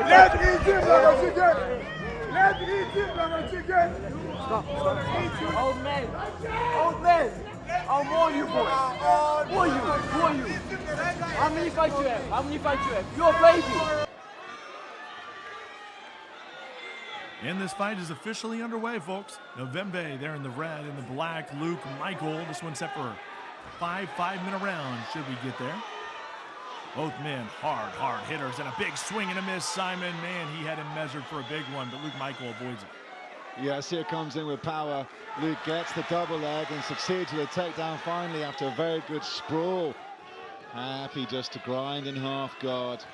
Let eat him like a chicken. Let eat him like a chicken. Stop. Old man. I'll maul you, boy. Who are you? How many fights you have? You're a baby. And this fight is officially underway, folks. Themba there in the red and the black. Luke Michael. This one's set for a 5-minute round, should we get there. Both men hard hitters, and a big swing and a miss. Simon, man, he had him measured for a big one, but Luke Michael avoids it. Yes, here comes in with power. Luke gets the double leg and succeeds with a takedown finally after a very good sprawl. Happy just to grind in half guard.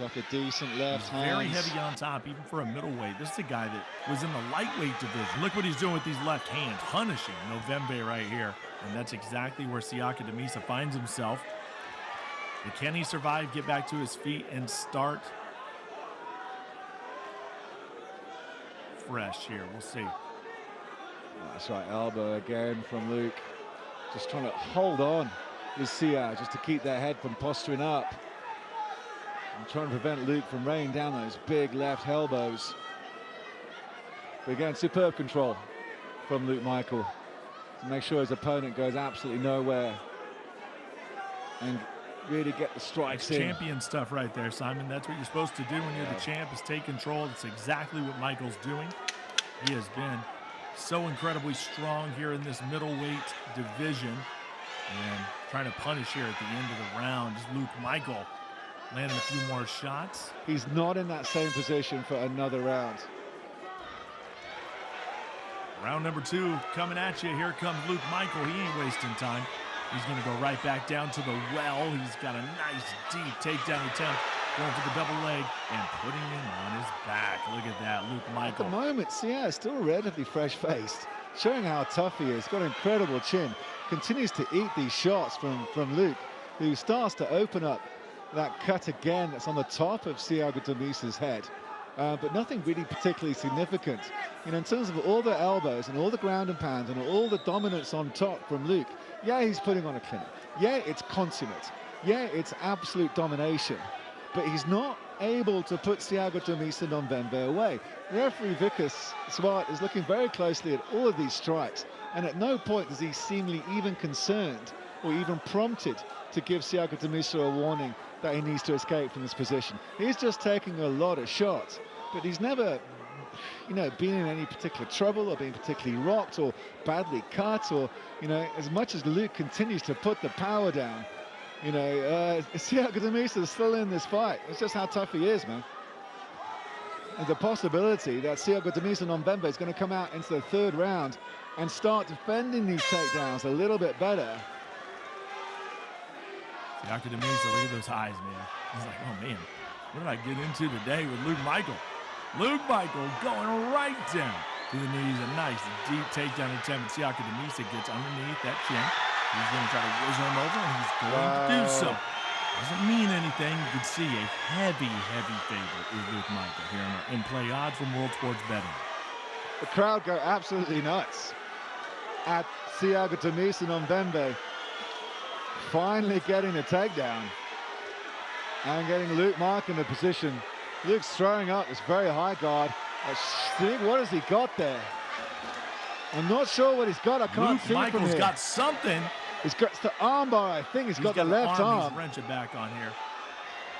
Got a decent left hand. Very heavy on top, even for a middleweight. This is a guy that was in the lightweight division. Look what he's doing with these left hands, punishing Themba right here. And that's exactly where Cheyanne Buys finds himself. But can he survive, get back to his feet, and start fresh here? We'll see. That's right, elbow again from Luke. Just trying to hold on with Cheyanne just to keep their head from posturing up. And trying to prevent Luke from raining down those big left elbows. But again, superb control from Luke Michael to make sure his opponent goes absolutely nowhere and really get the strikes in. Champion stuff right there, Simon. That's what you're supposed to do when you're the champ, is take control. That's exactly what Michael's doing. He has been so incredibly strong here in this middleweight division, and trying to punish here at the end of the round. Just Luke Michael landing a few more shots. He's not in that same position for another round. Round number 2 coming at you. Here comes Luke Michael. He ain't wasting time. He's going to go right back down to the well. He's got a nice deep takedown attempt, going for the double leg and putting him on his back. Look at that, Luke Michael. At the moment, Cheyanne is still relatively fresh-faced, showing how tough he is. Got an incredible chin. Continues to eat these shots from Luke, who starts to open up that cut again that's on the top of Cheyanne Buys' head. But nothing really particularly significant. You know, in terms of all the elbows and all the ground and pound and all the dominance on top from Luke, yeah, he's putting on a clinic. Yeah, it's consummate. Yeah, it's absolute domination. But he's not able to put Cheyanne Buys and Themba away. Referee Dricus is looking very closely at all of these strikes, and at no point is he seemingly even concerned or even prompted to give Cheyanne Buys a warning that he needs to escape from this position. He's just taking a lot of shots, but he's never, you know, been in any particular trouble or been particularly rocked or badly cut, or, you know, as much as Luke continues to put the power down, you know, Cheyanne Buys is still in this fight. It's just how tough he is, man. And the possibility that Cheyanne Buys and Themba is going to come out into the 3rd round and start defending these takedowns a little bit better. Cheyanne Buys, look at those eyes, man. He's like, oh man, what did I get into today with Luke Michael? Luke Michael going right down to the knees. A nice deep takedown attempt. Cheyanne Buys gets underneath that chin. He's going to try to whiz him over, and he's going to do so. Doesn't mean anything. You can see a heavy favorite is Luke Michael here in play odds from World Sports Betting. The crowd go absolutely nuts at Cheyanne Buys and Themba finally getting a takedown and getting Luke Michael in the position. Luke's throwing up this very high guard. What has he got there? I'm not sure what he's got. I can't see from here. Luke Michael's got something. He's got the armbar, I think. He's got the left arm. He's wrenching back on here.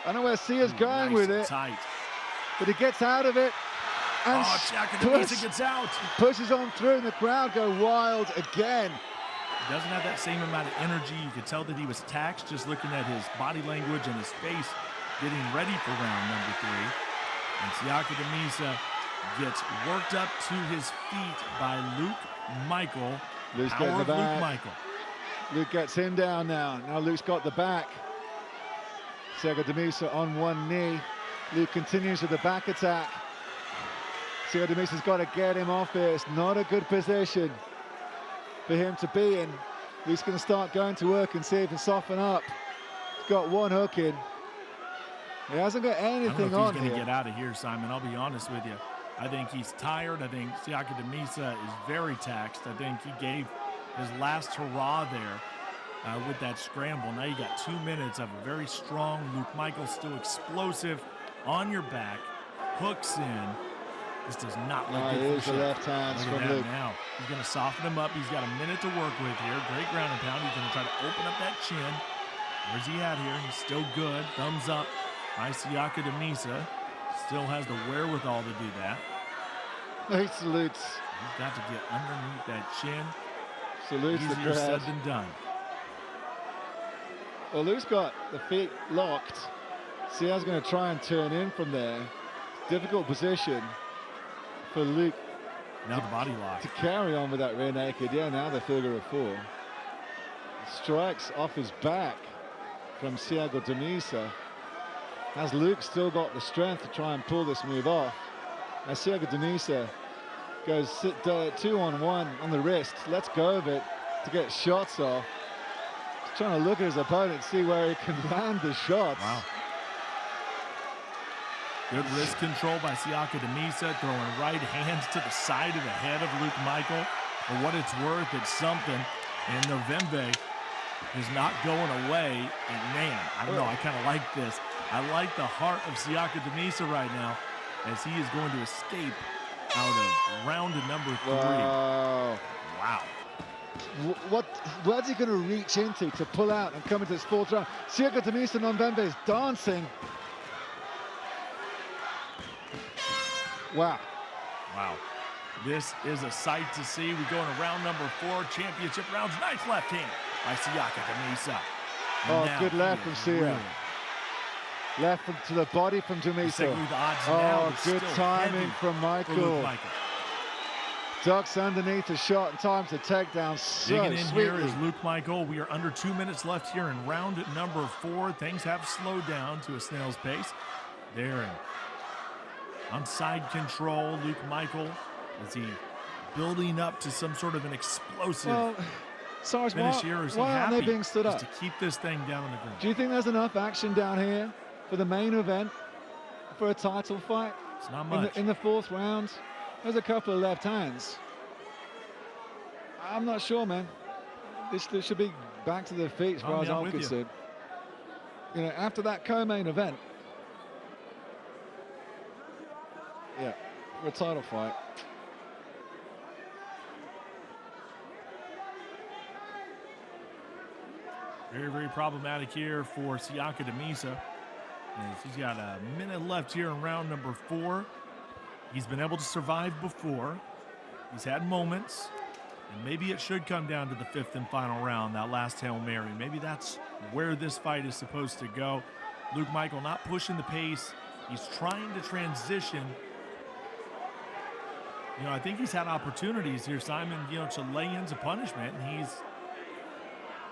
I know where Cheyanne's going with it. Tight. But he gets out of it. And Cheyanne Buys gets out. Pushes on through, and the crowd go wild again. He doesn't have that same amount of energy. You could tell that he was taxed just looking at his body language and his face getting ready for round number 3. And Cheyanne Buys gets worked up to his feet by Luke Michael. Luke's getting the back. Luke Michael. Luke gets him down now. Now Luke's got the back. Cheyanne Buys on one knee. Luke continues with the back attack. Cheyanne Buys has got to get him off here. It's not a good position for him to be in. Luke's going to start going to work and see if he can soften up. He's got one hook in. He hasn't got anything on here. He's going to get out of here, Simon. I'll be honest with you. I think he's tired. I think Cheyanne Buys is very taxed. I think he gave his last hurrah there with that scramble. Now you got 2 minutes of a very strong Luke Michael, still explosive. on your back, hooks in. This does not look good. Here's the left hand Look from at that Luke. now. He's going to soften him up. He's got a minute to work with here. Great ground and pound. He's going to try to open up that chin. Where's he at here? He's still good. Thumbs up by Cheyanne Buys. Still has the wherewithal to do that. He salutes. He's got to get underneath that chin. Salutes the Easier said crowd. than done. Well, Luke's got the feet locked. Cheyanne's going to try and turn in from there. Difficult position for Luke Now the body lock. to carry on with that rear naked. Yeah, now the figure of 4. Strikes off his back from Cheyanne Buys. Has Luke still got the strength to try and pull this move off? As Cheyanne Buys goes 2-on-1 on the wrist, lets go of it to get shots off. He's trying to look at his opponent, see where he can land the shots. Wow. Good wrist control by Cheyanne Buys, throwing right hands to the side of the head of Luke Michael. For what it's worth, it's something. And the themba is not going away. And man, I don't know, I kind of like this. I like the heart of Cheyanne Buys right now as he is going to escape out of round number 3. Wow. Wow. What's he going to reach into to pull out and come into this 4th round? Cheyanne Buys and themba is dancing. Wow. Wow. This is a sight to see. We go into round number 4, championship rounds. Nice left hand by Cheyanne Buys. Oh, good left from Cheyanne. Left to the body from Dumiso. Oh, good timing from Michael. Ducks underneath the shot and times the takedown so Digging in sweetly. here is Luke Michael. We are under 2 minutes left here in round number 4. Things have slowed down to a snail's pace. There and on side control, Luke Michael, is he building up to some sort of an explosive finish here? Or is he why aren't they happy being stood up? just to keep this thing down on the ground? Do you think there's enough action down here for the main event for a title fight? It's not much. In the 4th round, there's a couple of left hands. I'm not sure, man. This should be back to their feet as far as I'm concerned. You know, after that co-main event, yeah, for a title fight. Very, very problematic here for Cheyanne Buys. He's got a minute left here in round number 4. He's been able to survive before. He's had moments. And maybe it should come down to the 5th and final round, that last Hail Mary. Maybe that's where this fight is supposed to go. Luke Michael not pushing the pace. He's trying to transition. You know, I think he's had opportunities here, Simon, you know, to lay in some punishment. And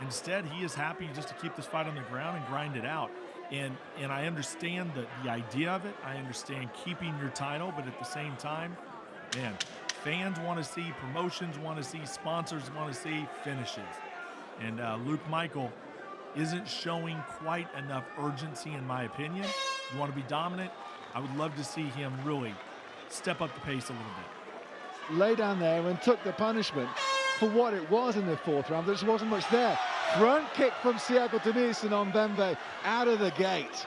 instead, he is happy just to keep this fight on the ground and grind it out. And I understand the idea of it. I understand keeping your title, but at the same time, man, fans want to see, promotions want to see, sponsors want to see finishes. And Luke Michael isn't showing quite enough urgency, in my opinion. You want to be dominant? I would love to see him really step up the pace a little bit. Lay down there and took the punishment for what it was in the 4th round. There just wasn't much there. Front kick from Cheyanne Buys on themba out of the gate.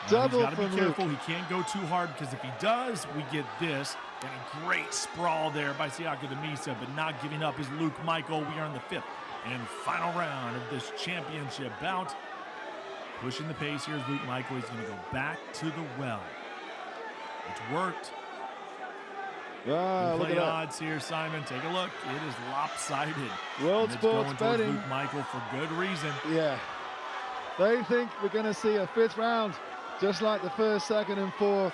Double he's got to be careful. Luke. He can't go too hard, because if he does, we get this. And a great sprawl there by Cheyanne Buys, but not giving up is Luke Michael. We are in the 5th and final round of this championship bout. Pushing the pace here is Luke Michael. He's going to go back to the well. It's worked. Wow, look Play at that. odds here, Simon. Take a look. It is lopsided. World And it's sports going towards betting. Luke Michael for good reason. Yeah. They think we're going to see a 5th round, just like the 1st, 2nd, and 4th.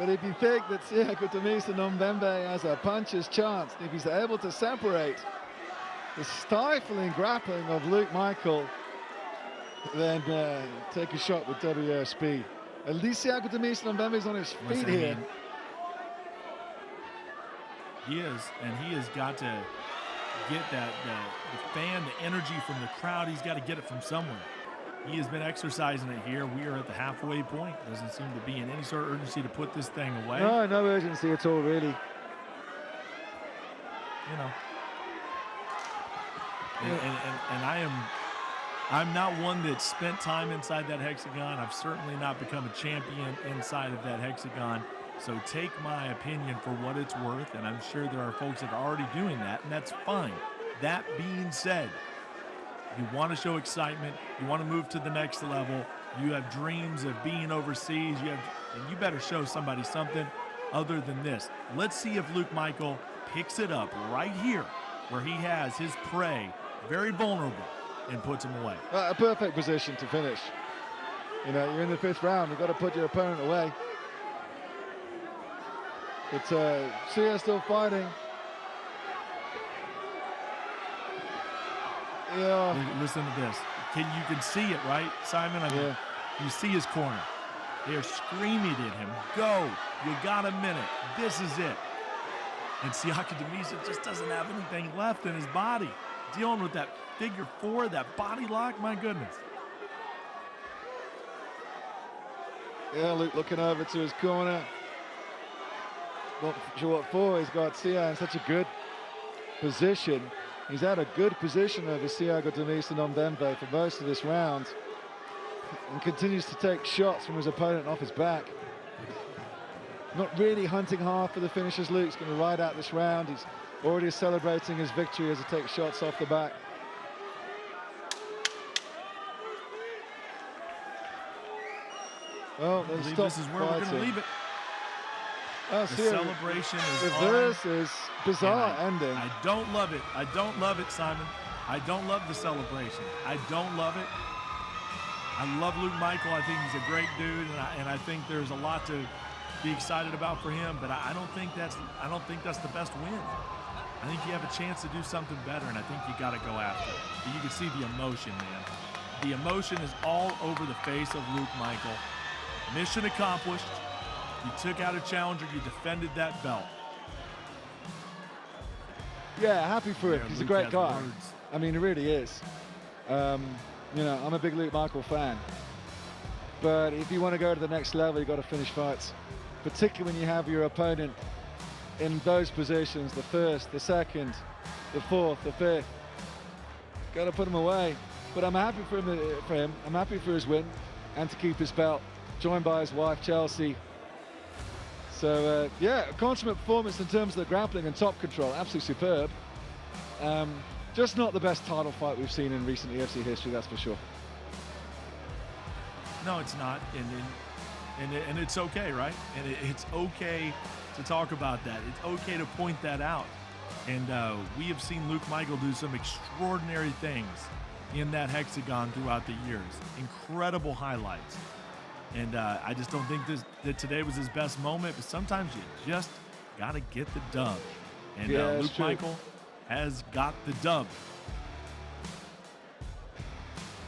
But if you think that Cheyanne Buys and themba has a puncher's chance, if he's able to separate the stifling grappling of Luke Michael, then take a shot with WSB. At least Cheyanne Buys and themba is on his feet here. He is, and he has got to get the fan, the energy from the crowd. He's got to get it from somewhere. He has been exercising it here. We are at the halfway point. Doesn't seem to be in any sort of urgency to put this thing away. No urgency at all, really. You know. And I am I'm not one that spent time inside that hexagon. I've certainly not become a champion inside of that hexagon. So take my opinion for what it's worth, and I'm sure there are folks that are already doing that, and that's fine. That being said, you want to show excitement, you want to move to the next level, you have dreams of being overseas, and you better show somebody something other than this. Let's see if Luke Michael picks it up right here where he has his prey very vulnerable and puts him away. A perfect position to finish. You know, you're in the 5th round, you've got to put your opponent away. But Sia still fighting. Yeah. Listen to this. You can see it, right, Simon? I mean, you see his corner. They're screaming at him, go, you got a minute, this is it. And Cheyanne Buys just doesn't have anything left in his body. Dealing with that figure 4, that body lock, my goodness. Yeah, Luke looking over to his corner. Not sure what for. He's got Sia in such a good position. He's had a good position over Cheyanne Buys and themba for most of this round, and continues to take shots from his opponent off his back. Not really hunting hard for the finishes. Luke's going to ride out this round. He's already celebrating his victory as he takes shots off the back. Well, I believe this is where we're going to leave it. Oh, the celebration is reverse is bizarre ending. I don't love it. I don't love it, Simon. I don't love the celebration. I don't love it. I love Luke Michael. I think he's a great dude, and I think there's a lot to be excited about for him. But I don't think that's the best win. I think you have a chance to do something better, and I think you got to go after it. But you can see the emotion, man. The emotion is all over the face of Luke Michael. Mission accomplished. You took out a challenger, you defended that belt. Yeah, happy for him. He's Luke a great has guy. words. I mean, he really is. You know, I'm a big Luke Michael fan. But if you want to go to the next level, you've got to finish fights. Particularly when you have your opponent in those positions, the 1st, the 2nd, the 4th, the 5th. Got to put him away. But I'm happy for him. I'm happy for his win and to keep his belt. Joined by his wife, Chelsea. So, yeah, a consummate performance in terms of the grappling and top control. Absolutely superb. Just not the best title fight we've seen in recent EFC history, that's for sure. No, it's not. And it's okay, right? And it's okay to talk about that. It's okay to point that out. And we have seen Luke Michael do some extraordinary things in that hexagon throughout the years. Incredible highlights. And I just don't think that today was his best moment, but sometimes you just got to get the dub. And Luke Michael has got the dub.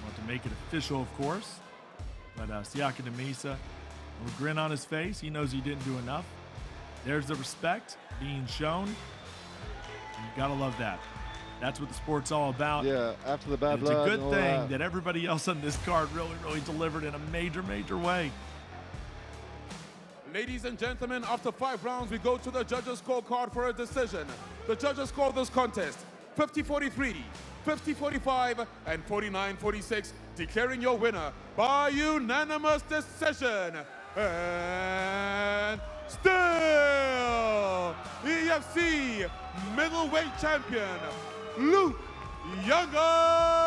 Want to make it official, of course. But Cheyanne Buys, a grin on his face. He knows he didn't do enough. There's the respect being shown. You got to love that. That's what the sport's all about. Yeah, after the bad blood. It's a good thing that that everybody else on this card really delivered in a major way. Ladies and gentlemen, after 5 rounds, we go to the judges' scorecard for a decision. The judges scored this contest 50-43, 50-45, and 49-46, declaring your winner by unanimous decision. And still, EFC middleweight champion, Luke Younger.